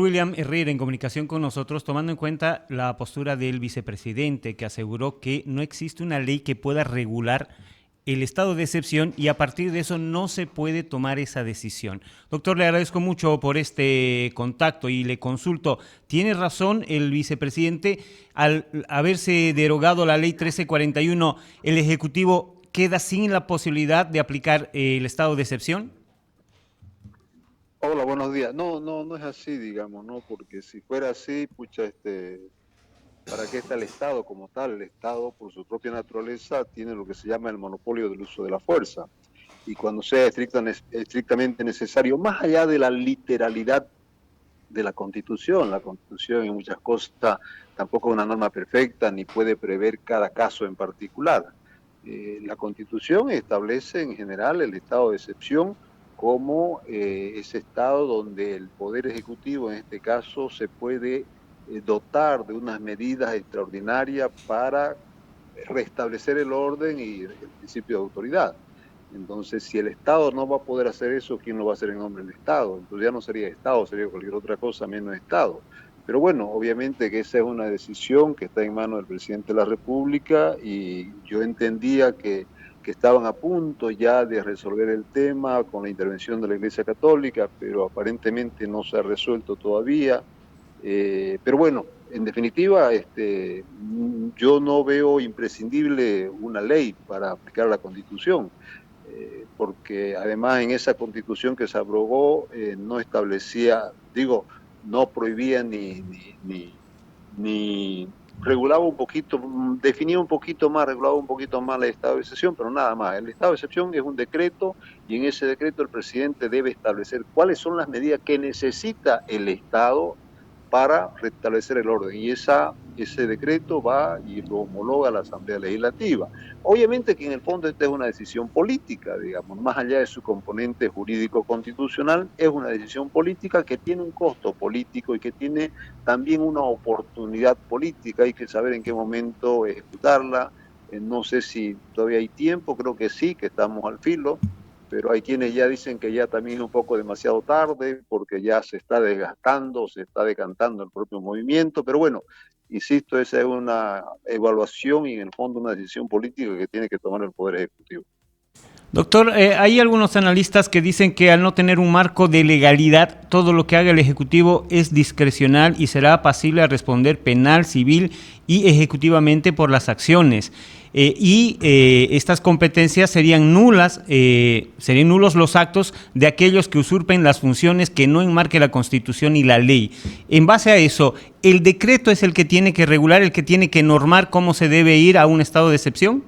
William Herrera en comunicación con nosotros, tomando en cuenta la postura del vicepresidente que aseguró que no existe una ley que pueda regular el estado de excepción y a partir de eso no se puede tomar esa decisión. Doctor, le agradezco mucho por este contacto y le consulto, ¿tiene razón el vicepresidente? Al haberse derogado la ley 1341, ¿el Ejecutivo queda sin la posibilidad de aplicar el estado de excepción? Hola, buenos días. No es así, digamos, ¿no? Porque si fuera así, pucha, ¿para qué está el Estado como tal? El Estado, por su propia naturaleza, tiene lo que se llama el monopolio del uso de la fuerza. Y cuando sea estrictamente necesario, más allá de la literalidad de la Constitución en muchas cosas tampoco es una norma perfecta ni puede prever cada caso en particular. La Constitución establece en general el estado de excepción como ese estado donde el Poder Ejecutivo, en este caso, se puede dotar de unas medidas extraordinarias para restablecer el orden y el principio de autoridad. Entonces, si el Estado no va a poder hacer eso, ¿quién lo va a hacer en nombre del Estado? Entonces ya no sería Estado, sería cualquier otra cosa menos Estado. Pero bueno, obviamente que esa es una decisión que está en manos del presidente de la República y yo entendía que estaban a punto ya de resolver el tema con la intervención de la Iglesia Católica, pero aparentemente no se ha resuelto todavía. Pero bueno, en definitiva, yo no veo imprescindible una ley para aplicar la Constitución, porque además en esa Constitución que se abrogó no establecía, digo, no prohibía ni regulaba un poquito, definía un poquito más, regulaba un poquito más el estado de excepción, pero nada más. El estado de excepción es un decreto y en ese decreto el presidente debe establecer cuáles son las medidas que necesita el Estado para restablecer el orden. Y ese decreto va y lo homologa la Asamblea Legislativa. Obviamente que en el fondo esta es una decisión política, digamos, más allá de su componente jurídico-constitucional, es una decisión política que tiene un costo político y que tiene también una oportunidad política. Hay que saber en qué momento ejecutarla. No sé si todavía hay tiempo, creo que sí, que estamos al filo, pero hay quienes ya dicen que ya también es un poco demasiado tarde porque ya se está desgastando, se está decantando el propio movimiento, pero bueno, insisto, esa es una evaluación y en el fondo una decisión política que tiene que tomar el Poder Ejecutivo. Doctor, hay algunos analistas que dicen que al no tener un marco de legalidad, todo lo que haga el Ejecutivo es discrecional y será pasible a responder penal, civil y ejecutivamente por las acciones. Estas competencias serían nulas, serían nulos los actos de aquellos que usurpen las funciones que no enmarque la Constitución y la ley. En base a eso, ¿el decreto es el que tiene que regular, el que tiene que normar cómo se debe ir a un estado de excepción?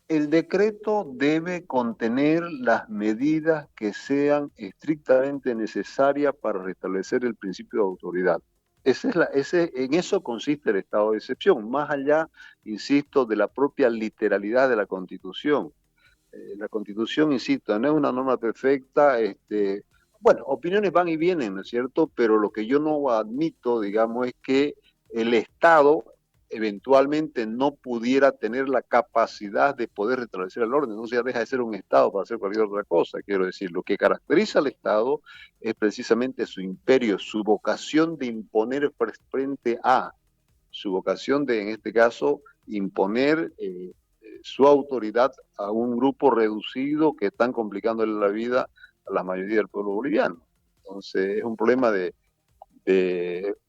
El decreto debe contener las medidas que sean estrictamente necesarias para restablecer el principio de autoridad. En eso consiste el estado de excepción, más allá, insisto, de la propia literalidad de la Constitución. La Constitución, insisto, no es una norma perfecta, bueno, opiniones van y vienen, ¿no es cierto? Pero lo que yo no admito, digamos, es que el Estado eventualmente no pudiera tener la capacidad de poder restablecer el orden, entonces ya deja de ser un Estado para hacer cualquier otra cosa. Quiero decir, lo que caracteriza al Estado es precisamente su imperio, su vocación de imponer frente a, su vocación de, en este caso, imponer su autoridad a un grupo reducido que están complicándole la vida a la mayoría del pueblo boliviano. Entonces es un problema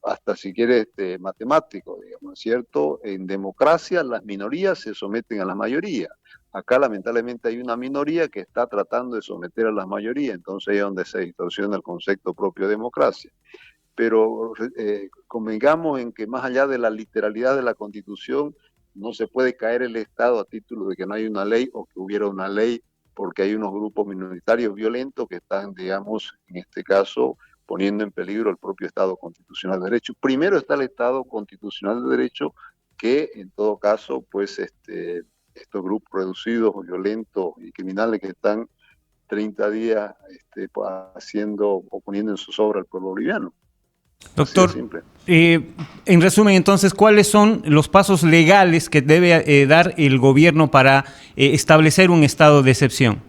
hasta si quiere, matemático, digamos, ¿cierto? En democracia las minorías se someten a la mayoría. Acá lamentablemente hay una minoría que está tratando de someter a la mayoría, entonces ahí es donde se distorsiona el concepto propio de democracia. Pero convengamos en que más allá de la literalidad de la Constitución, no se puede caer el Estado a título de que no hay una ley o que hubiera una ley porque hay unos grupos minoritarios violentos que están, digamos, en este caso, poniendo en peligro el propio Estado constitucional de derecho. Primero está el Estado constitucional de derecho que, en todo caso, pues estos grupos reducidos, violentos y criminales que están 30 días haciendo o poniendo en zozobra al pueblo boliviano. Así de Doctor, simple. en resumen, entonces, ¿cuáles son los pasos legales que debe dar el gobierno para establecer un estado de excepción?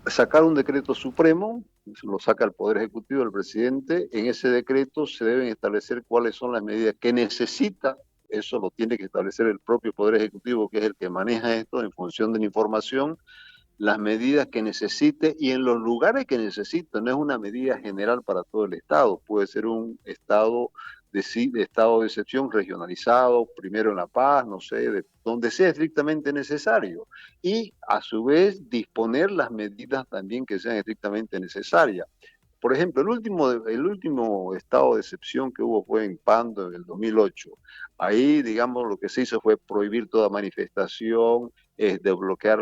Sacar un decreto supremo lo saca el Poder Ejecutivo, el presidente. En ese decreto se deben establecer cuáles son las medidas que necesita. Eso lo tiene que establecer el propio Poder Ejecutivo, que es el que maneja esto en función de la información, las medidas que necesite y en los lugares que necesite. No es una medida general para todo el Estado, puede ser un estado de estado de excepción regionalizado, primero en La Paz, no sé, de donde sea estrictamente necesario. Y a su vez disponer las medidas también que sean estrictamente necesarias. Por ejemplo, el último estado de excepción que hubo fue en Pando en el 2008. Ahí, digamos, lo que se hizo fue prohibir toda manifestación, desbloquear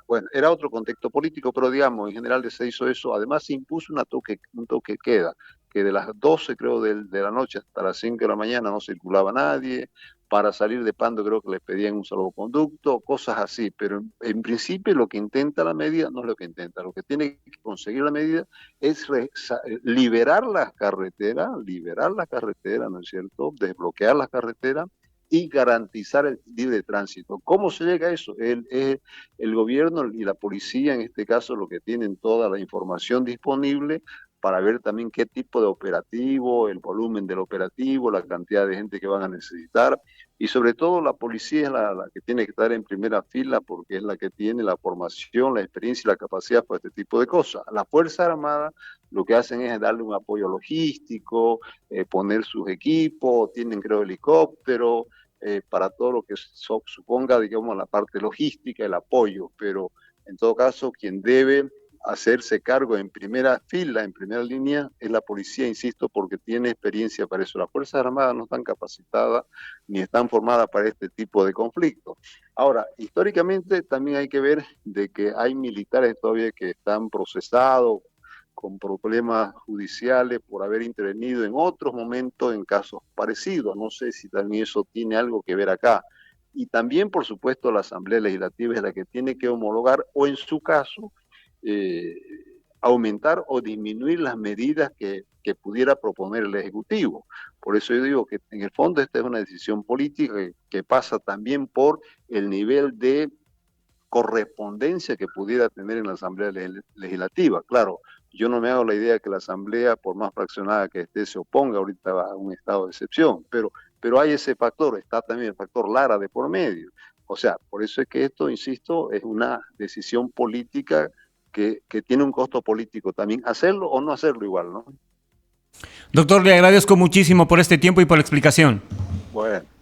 Bueno, era otro contexto político, pero digamos, en general se hizo eso. Además, se impuso un toque queda, que de las 12, creo, de la noche hasta las 5 de la mañana no circulaba nadie. Para salir de Pando creo que les pedían un salvoconducto, cosas así. Pero en principio lo que intenta la medida no es lo que intenta. Lo que tiene que conseguir la medida es liberar las carreteras, ¿no es cierto? Desbloquear las carreteras y garantizar el libre tránsito. ¿Cómo se llega a eso? El gobierno y la policía, en este caso, lo que tienen toda la información disponible para ver también qué tipo de operativo, el volumen del operativo, la cantidad de gente que van a necesitar, y sobre todo la policía es la que tiene que estar en primera fila porque es la que tiene la formación, la experiencia y la capacidad para este tipo de cosas. La Fuerza Armada lo que hacen es darle un apoyo logístico, poner sus equipos, tienen creo helicóptero, para todo lo que suponga, digamos, la parte logística, el apoyo, pero en todo caso quien debe hacerse cargo en primera fila, en primera línea, es la policía, insisto, porque tiene experiencia para eso. Las Fuerzas Armadas no están capacitadas ni están formadas para este tipo de conflictos. Ahora, históricamente también hay que ver de que hay militares todavía que están procesados con problemas judiciales por haber intervenido en otros momentos en casos parecidos. No sé si también eso tiene algo que ver acá. Y también, por supuesto, la Asamblea Legislativa es la que tiene que homologar o en su caso eh, aumentar o disminuir las medidas que pudiera proponer el Ejecutivo. Por eso yo digo que en el fondo esta es una decisión política que pasa también por el nivel de correspondencia que pudiera tener en la Asamblea Legislativa. Claro, yo no me hago la idea que la Asamblea, por más fraccionada que esté, se oponga ahorita a un estado de excepción, pero hay ese factor, está también el factor Lara de por medio. O sea, por eso es que esto, insisto, es una decisión política que tiene un costo político también, hacerlo o no hacerlo igual, ¿no? Doctor, le agradezco muchísimo por este tiempo y por la explicación. Bueno.